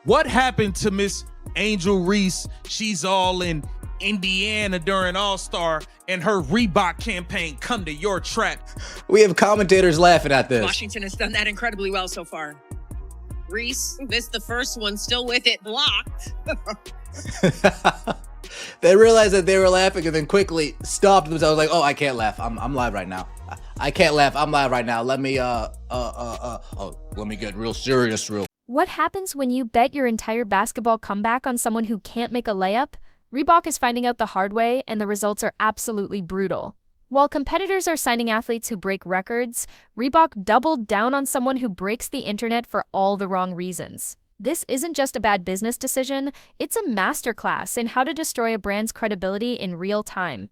What happened to Miss Angel Reese? She's all in Indiana during All-Star, and her Reebok campaign come to your trap. We have commentators laughing at this. Washington has done that incredibly well so far. Reese missed the first one, still with it blocked. They realized that they were laughing and then quickly stopped themselves like, oh, I can't laugh. I'm live right now. I can't laugh. I'm live right now. Let me let me get real serious real. What happens when you bet your entire basketball comeback on someone who can't make a layup? Reebok is finding out the hard way, and the results are absolutely brutal. While competitors are signing athletes who break records, Reebok doubled down on someone who breaks the internet for all the wrong reasons. This isn't just a bad business decision, it's a masterclass in how to destroy a brand's credibility in real time.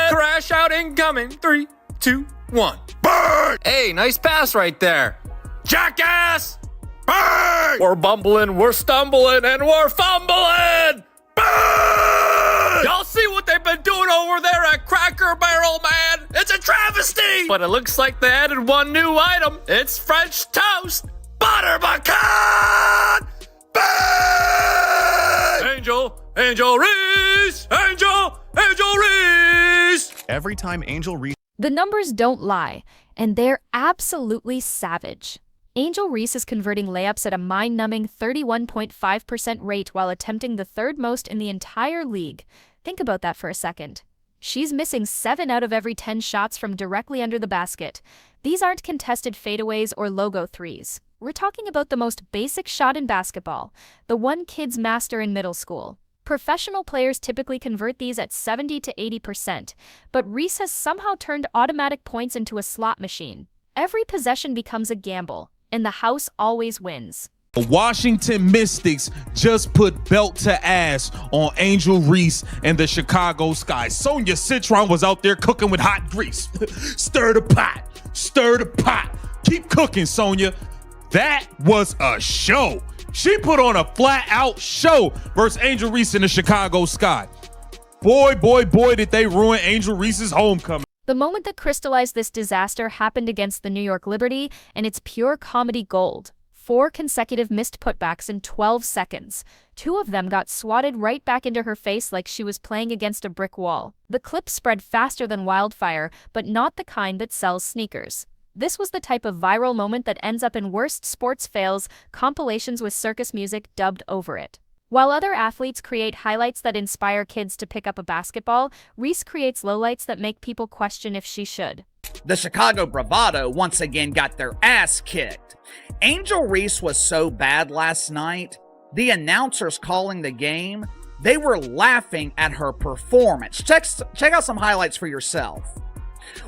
Crash out incoming. 3, 2, 1. Burn! Hey, nice pass right there. Jackass! Burn! We're bumbling, we're stumbling, and we're fumbling! Burn! Y'all see what they've been doing over there at Cracker Barrel, man? It's a travesty! But it looks like they added one new item. It's French toast. Butter pecan! Burn! Angel Reese! Angel Reese! Every time Angel Reese... The numbers don't lie, and they're absolutely savage. Angel Reese is converting layups at a mind-numbing 31.5% rate while attempting the third most in the entire league. Think about that for a second. She's missing 7 out of every 10 shots from directly under the basket. These aren't contested fadeaways or logo threes. We're talking about the most basic shot in basketball, the one kids master in middle school. Professional players typically convert these at 70 to 80%, but Reese has somehow turned automatic points into a slot machine. Every possession becomes a gamble, and the house always wins. The Washington Mystics just put belt to ass on Angel Reese and the Chicago Sky. Sonia Citron was out there cooking with hot grease. Stir the pot, stir the pot. Keep cooking, Sonia. That was a show. She put on a flat-out show versus Angel Reese and the Chicago Sky. Boy, did they ruin Angel Reese's homecoming. The moment that crystallized this disaster happened against the New York Liberty, and it's pure comedy gold. 4 consecutive missed putbacks in 12 seconds. 2 of them got swatted right back into her face like she was playing against a brick wall. The clip spread faster than wildfire, but not the kind that sells sneakers. This was the type of viral moment that ends up in worst sports fails compilations with circus music dubbed over it. While other athletes create highlights that inspire kids to pick up a basketball, Reese creates lowlights that make people question if she should. The Chicago Bravado once again got their ass kicked. Angel Reese was so bad last night, the announcers calling the game, they were laughing at her performance. Check out some highlights for yourself.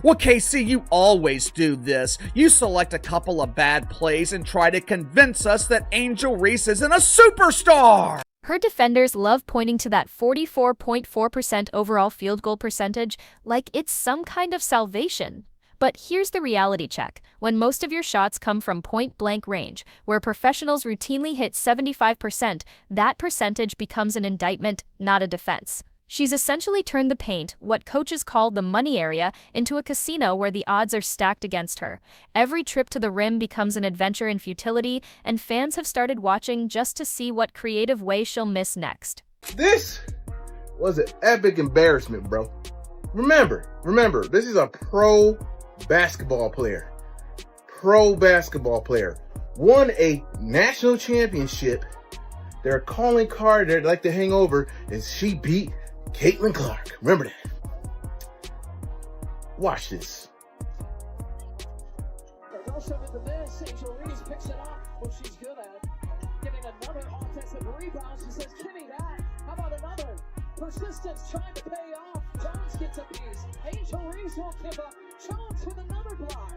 Well, KC, you always do this. You select a couple of bad plays and try to convince us that Angel Reese isn't a superstar. Her defenders love pointing to that 44.4% overall field goal percentage like it's some kind of salvation. But here's the reality check. When most of your shots come from point-blank range, where professionals routinely hit 75%, that percentage becomes an indictment, not a defense. She's essentially turned the paint, what coaches call the money area, into a casino where the odds are stacked against her. Every trip to the rim becomes an adventure in futility, and fans have started watching just to see what creative way she'll miss next. This was an epic embarrassment, bro. Remember, this is a pro basketball player. Won a national championship. Their calling card they'd like to hang over is she beat Caitlin Clark. Remember that. Watch this. There's also into this. Angel Reese picks it up, which she's good at. Getting another offensive rebound. She says, "Give me that." How about another? Persistence trying to pay off. Jones gets a piece. Angel Reese won't give up. Jones with another block.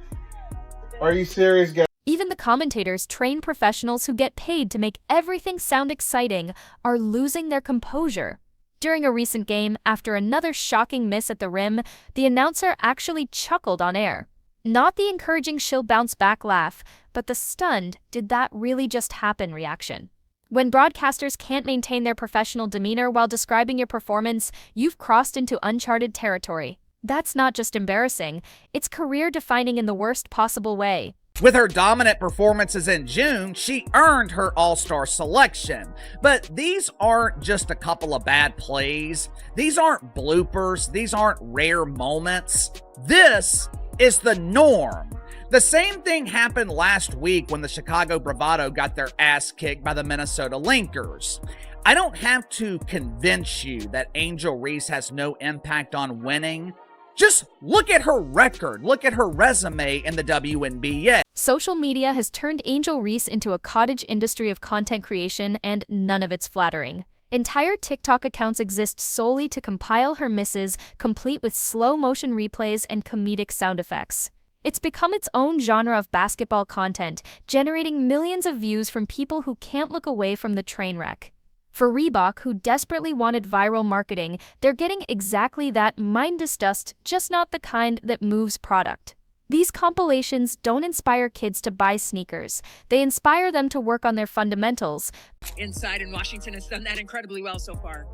Are you serious, guys? Even the commentators, trained professionals who get paid to make everything sound exciting, are losing their composure. During a recent game, after another shocking miss at the rim, the announcer actually chuckled on air. Not the encouraging she'll bounce back laugh, but the stunned, did that really just happen reaction. When broadcasters can't maintain their professional demeanor while describing your performance, you've crossed into uncharted territory. That's not just embarrassing, it's career-defining in the worst possible way. With her dominant performances in June, she earned her All-Star selection. But these aren't just a couple of bad plays. These aren't bloopers. These aren't rare moments. This is the norm. The same thing happened last week when the Chicago Bravado got their ass kicked by the Minnesota Linkers. I don't have to convince you that Angel Reese has no impact on winning. Just look at her record, look at her resume in the WNBA. Social media has turned Angel Reese into a cottage industry of content creation, and none of it's flattering. Entire TikTok accounts exist solely to compile her misses, complete with slow-motion replays and comedic sound effects. It's become its own genre of basketball content, generating millions of views from people who can't look away from the train wreck. For Reebok, who desperately wanted viral marketing, they're getting exactly that mindless dust, just not the kind that moves product. These compilations don't inspire kids to buy sneakers. They inspire them to work on their fundamentals. Inside, and Washington has done that incredibly well so far.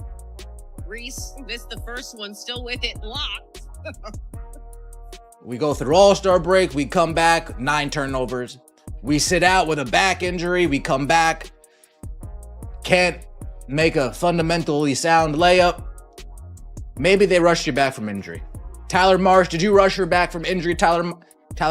Reese missed the first one, still with it locked. We go through All-Star break, we come back, 9 turnovers. We sit out with a back injury, we come back, can't make a fundamentally sound layup. Maybe they rushed you back from injury. Tyler Marsh, did you rush her back from injury? Tyler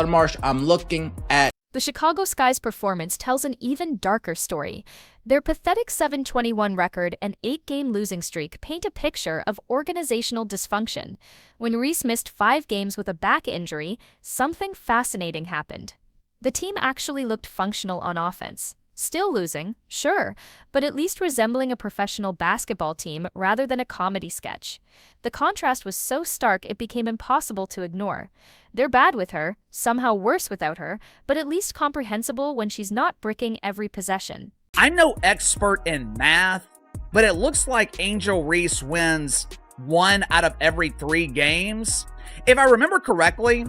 Marsh, I'm looking at. The Chicago Sky's performance tells an even darker story. Their pathetic 7-21 record and 8-game losing streak paint a picture of organizational dysfunction. When Reese missed 5 games with a back injury, something fascinating happened. The team actually looked functional on offense. Still losing, sure, but at least resembling a professional basketball team rather than a comedy sketch. The contrast was so stark it became impossible to ignore. They're bad with her, somehow worse without her, but at least comprehensible when she's not bricking every possession. I'm no expert in math, but it looks like Angel Reese wins 1 out of every 3 games. If I remember correctly,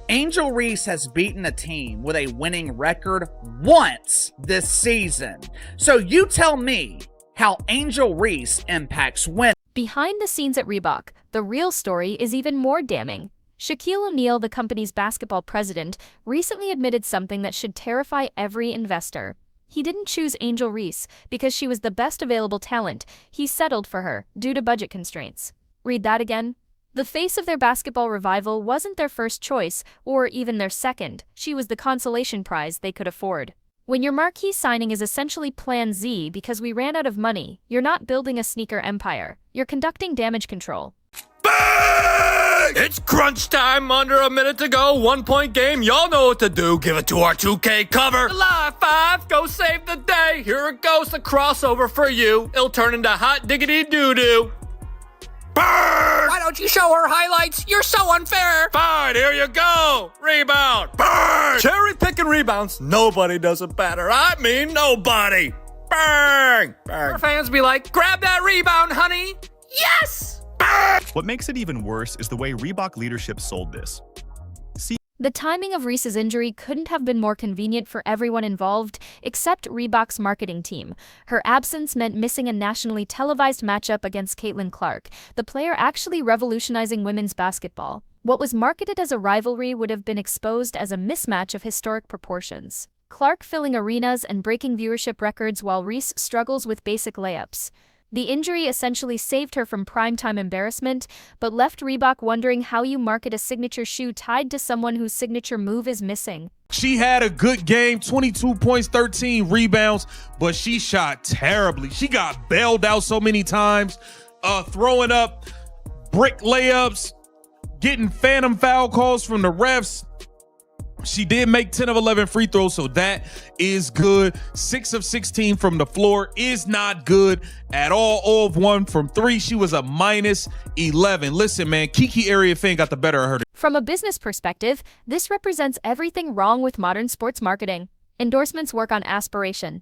Angel Reese has beaten a team with a winning record once this season. So you tell me how Angel Reese impacts win. Behind the scenes at Reebok, the real story is even more damning. Shaquille O'Neal, the company's basketball president, recently admitted something that should terrify every investor. He didn't choose Angel Reese because she was the best available talent. He settled for her due to budget constraints. Read that again. The face of their basketball revival wasn't their first choice, or even their second. She was the consolation prize they could afford. When your marquee signing is essentially Plan Z because we ran out of money, you're not building a sneaker empire. You're conducting damage control. Bang! It's crunch time, under a minute to go, 1-point game. Y'all know what to do. Give it to our 2K cover. Live 5, go save the day. Here it goes, the crossover for you. It'll turn into hot diggity doo-doo. Burn! Why don't you show her highlights? You're so unfair. Fine, here you go. Rebound. Burn! Cherry picking rebounds. Nobody does it better. I mean, nobody. Bang! Bang. Our fans be like, grab that rebound, honey. Yes! Bang! What makes it even worse is the way Reebok leadership sold this. The timing of Reese's injury couldn't have been more convenient for everyone involved, except Reebok's marketing team. Her absence meant missing a nationally televised matchup against Caitlin Clark, the player actually revolutionizing women's basketball. What was marketed as a rivalry would have been exposed as a mismatch of historic proportions. Clark filling arenas and breaking viewership records while Reese struggles with basic layups. The injury essentially saved her from primetime embarrassment, but left Reebok wondering how you market a signature shoe tied to someone whose signature move is missing. She had a good game, 22 points, 13 rebounds, but she shot terribly. She got bailed out so many times, throwing up brick layups, getting phantom foul calls from the refs. She did make 10 of 11 free throws, so that is good. 6 of 16 from the floor is not good at all. 0 of 1 from 3. She was a minus 11. Listen, man, Kiki Area Fan got the better of her. From a business perspective, this represents everything wrong with modern sports marketing. Endorsements work on aspiration.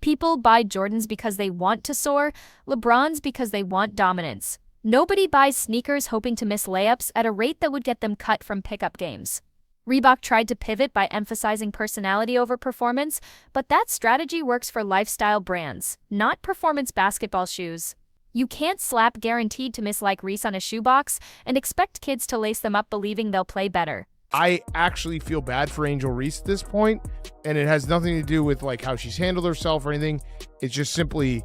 People buy Jordans because they want to soar, LeBrons because they want dominance. Nobody buys sneakers hoping to miss layups at a rate that would get them cut from pickup games. Reebok tried to pivot by emphasizing personality over performance, but that strategy works for lifestyle brands, not performance basketball shoes. You can't slap guaranteed to miss like Reese on a shoebox and expect kids to lace them up believing they'll play better. I actually feel bad for Angel Reese at this point, and it has nothing to do with like how she's handled herself or anything. It's just simply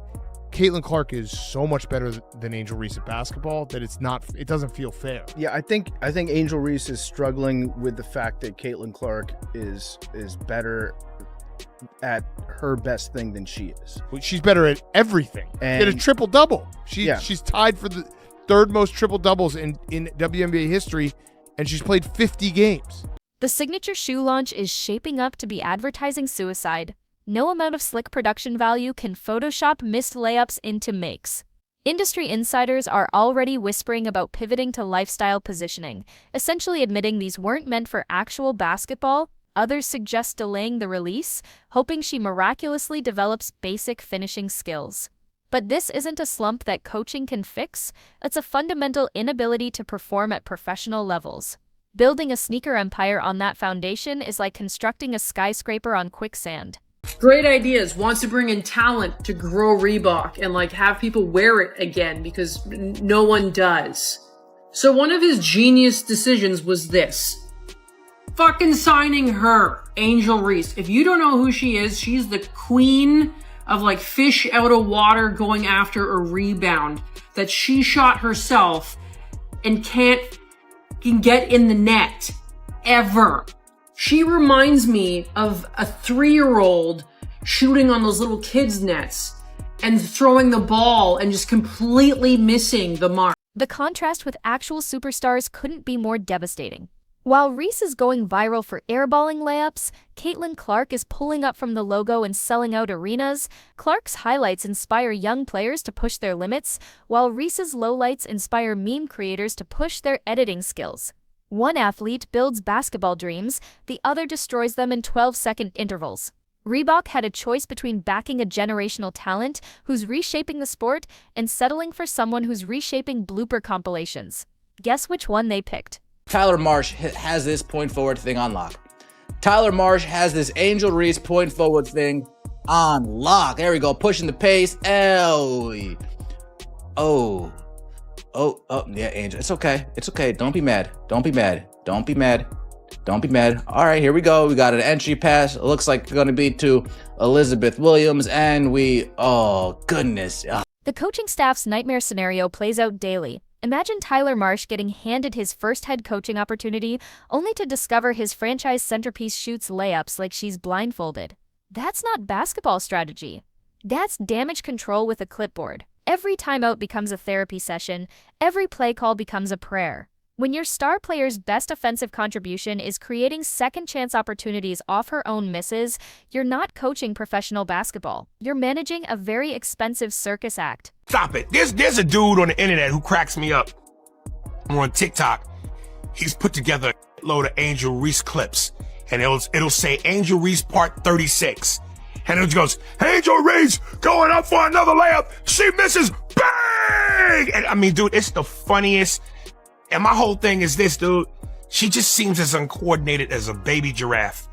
Caitlin Clark is so much better than Angel Reese at basketball that it doesn't feel fair. Yeah, I think Angel Reese is struggling with the fact that Caitlin Clark is better at her best thing than she is. She's better at everything. And she had a triple-double. She's tied for the third most triple-doubles in WNBA history, and she's played 50 games. The signature shoe launch is shaping up to be advertising suicide. No amount of slick production value can Photoshop missed layups into makes. Industry insiders are already whispering about pivoting to lifestyle positioning, essentially admitting these weren't meant for actual basketball. Others suggest delaying the release, hoping she miraculously develops basic finishing skills. But this isn't a slump that coaching can fix, it's a fundamental inability to perform at professional levels. Building a sneaker empire on that foundation is like constructing a skyscraper on quicksand. Great ideas, wants to bring in talent to grow Reebok and like have people wear it again because no one does. So one of his genius decisions was this. Fucking signing her, Angel Reese. If you don't know who she is, she's the queen of like fish out of water going after a rebound that she shot herself and can get in the net ever. She reminds me of a 3-year-old shooting on those little kids' nets and throwing the ball and just completely missing the mark. The contrast with actual superstars couldn't be more devastating. While Reese is going viral for airballing layups, Caitlin Clark is pulling up from the logo and selling out arenas. Clark's highlights inspire young players to push their limits, while Reese's lowlights inspire meme creators to push their editing skills. One athlete builds basketball dreams, the other destroys them in 12-second intervals. Reebok had a choice between backing a generational talent who's reshaping the sport and settling for someone who's reshaping blooper compilations. Guess which one they picked? Tyler Marsh has this point forward thing on lock. Tyler Marsh has this Angel Reese point forward thing on lock. There we go, pushing the pace. Yeah, Angel. It's okay. It's okay. Don't be mad. Don't be mad. Don't be mad. Don't be mad. All right, here we go. We got an entry pass. It looks like it's going to be to Elizabeth Williams, and oh, goodness. The coaching staff's nightmare scenario plays out daily. Imagine Tyler Marsh getting handed his first head coaching opportunity, only to discover his franchise centerpiece shoots layups like she's blindfolded. That's not basketball strategy. That's damage control with a clipboard. Every timeout becomes a therapy session. Every play call becomes a prayer. When your star player's best offensive contribution is creating second-chance opportunities off her own misses, you're not coaching professional basketball. You're managing a very expensive circus act. Stop it. There's a dude on the internet who cracks me up. I'm on TikTok. He's put together a load of Angel Reese clips, and it'll say Angel Reese part 36. And it goes, Angel Reese going up for another layup. She misses. Bang! And I mean, dude, it's the funniest. And my whole thing is this, dude. She just seems as uncoordinated as a baby giraffe.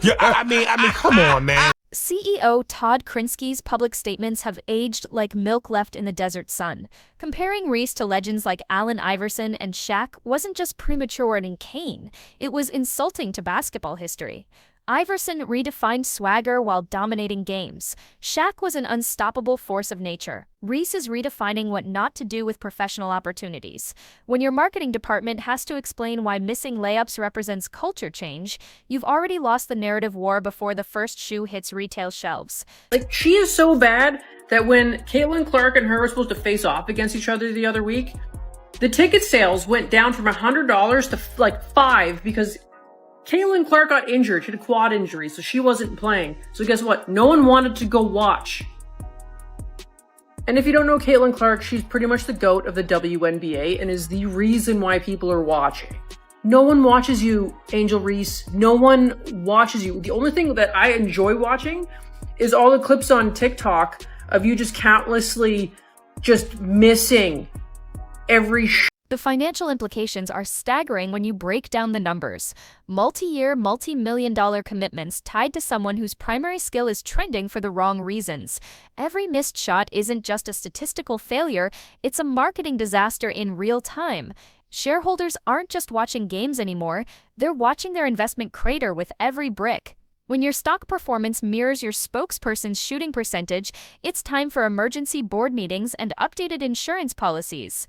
Yeah, I mean, come on, man. CEO Todd Krinsky's public statements have aged like milk left in the desert sun. Comparing Reese to legends like Allen Iverson and Shaq wasn't just premature and inane, it was insulting to basketball history. Iverson redefined swagger while dominating games. Shaq was an unstoppable force of nature. Reese is redefining what not to do with professional opportunities. When your marketing department has to explain why missing layups represents culture change, you've already lost the narrative war before the first shoe hits retail shelves. Like, she is so bad that when Caitlin Clark and her were supposed to face off against each other the other week, the ticket sales went down from $100 to like $5 because Caitlin Clark got injured. She had a quad injury, so she wasn't playing. So guess what? No one wanted to go watch. And if you don't know Caitlin Clark, she's pretty much the GOAT of the WNBA and is the reason why people are watching. No one watches you, Angel Reese. No one watches you. The only thing that I enjoy watching is all the clips on TikTok of you just countlessly just missing every The financial implications are staggering when you break down the numbers. Multi-year, multi-million-dollar commitments tied to someone whose primary skill is trending for the wrong reasons. Every missed shot isn't just a statistical failure, it's a marketing disaster in real time. Shareholders aren't just watching games anymore, they're watching their investment crater with every brick. When your stock performance mirrors your spokesperson's shooting percentage, it's time for emergency board meetings and updated insurance policies.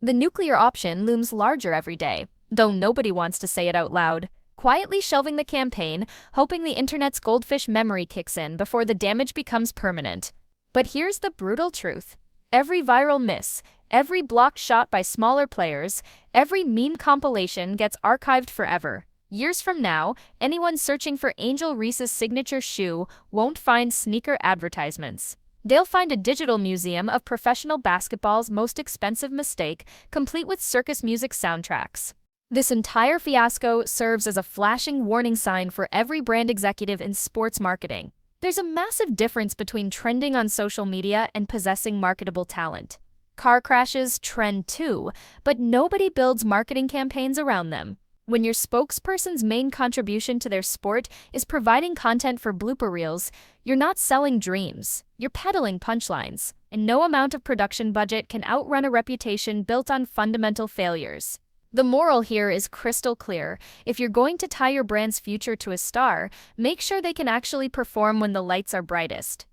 The nuclear option looms larger every day, though nobody wants to say it out loud. Quietly shelving the campaign, hoping the internet's goldfish memory kicks in before the damage becomes permanent. But here's the brutal truth. Every viral miss, every blocked shot by smaller players, every meme compilation gets archived forever. Years from now, anyone searching for Angel Reese's signature shoe won't find sneaker advertisements. They'll find a digital museum of professional basketball's most expensive mistake, complete with circus music soundtracks. This entire fiasco serves as a flashing warning sign for every brand executive in sports marketing. There's a massive difference between trending on social media and possessing marketable talent. Car crashes trend too, but nobody builds marketing campaigns around them. When your spokesperson's main contribution to their sport is providing content for blooper reels, you're not selling dreams, you're peddling punchlines, and no amount of production budget can outrun a reputation built on fundamental failures. The moral here is crystal clear. If you're going to tie your brand's future to a star, make sure they can actually perform when the lights are brightest.